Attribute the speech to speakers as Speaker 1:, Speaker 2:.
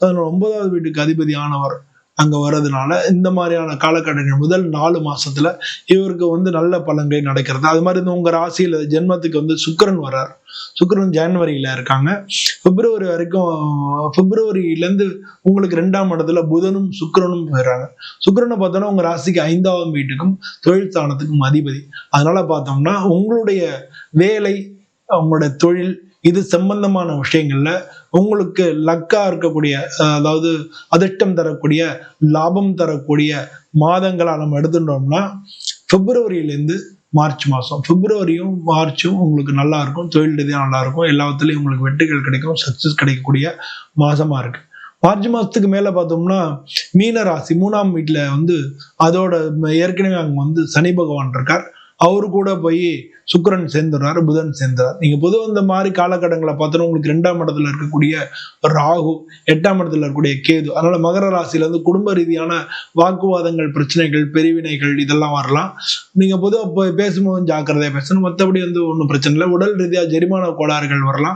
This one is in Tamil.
Speaker 1: அதனால 9வது வீட்டுக்கு அதிபதியானவர் அங்க வர்றதுனால இந்த மாதிரியான காலகட்டங்கள் முதல் 4 மாசத்துல இவருக்கு நல்ல பலன்கள் நடக்கிறது. அது மாதிரி உங்க ராசியில ஜென்மத்துக்கு சுக்கிரன் வர்றார். சுக்கிரன் ஜனவரியில இருக்காங்க. பிப்ரவரி வரைக்கும், பிப்ரவரியில இருந்து உங்களுக்கு 2ஆம் இடத்துல புதனும் சுக்கிரனும் வர்றாங்க. சுக்கிரனை பார்த்தோம்னா உங்க ராசிக்கு 5ஆம் வீட்டுக்கும் தொழில் ஸ்தானத்துக்கும் அதிபதி. அதனால பார்த்தோம்னா உங்களுடைய வேலை, உங்களுடைய தொழில் இது சம்பந்தமான விஷயங்கள்ல உங்களுக்கு லக்கா இருக்கக்கூடிய, அதாவது அதிர்ஷ்டம் தரக்கூடிய, லாபம் தரக்கூடிய மாதங்களா நம்ம எடுத்துட்டோம்னா பிப்ரவரியிலேருந்து மார்ச் மாசம். பிப்ரவரியும் மார்ச்சும் உங்களுக்கு நல்லா இருக்கும். தொழில் ரீதியா நல்லா இருக்கும். எல்லாத்துலயும் உங்களுக்கு வெற்றிகள் கிடைக்கும். சக்சஸ் கிடைக்கக்கூடிய மாசமா இருக்கு. மார்ச் மாசத்துக்கு மேல பார்த்தோம்னா மீன ராசி 3ஆம் வீட்டுல அதோட ஏற்கனவே அங்க சனி பகவான் இருக்கார். அவரு கூட போய் சுக்கிரன் சேர்ந்துடுறாரு, புதன் சேர்ந்துறாரு. நீங்க பொதுவாக இந்த மாதிரி காலகட்டங்களை பார்த்தோன்னா உங்களுக்கு 2ஆம் இடத்துல இருக்கக்கூடிய ராகு, 8ஆம் இடத்துல இருக்கக்கூடிய கேது. அதனால மகர ராசியில குடும்ப ரீதியான வாக்குவாதங்கள், பிரச்சனைகள், பிரிவினைகள் இதெல்லாம் வரலாம். நீங்க பொதுவாக பேசும்போது ஜாக்கிரதையா பேசணும். மற்றபடி ஒன்றும் பிரச்சனை இல்லை. உடல் ரீதியா ஜெரிமான கோளாறுகள் வரலாம்.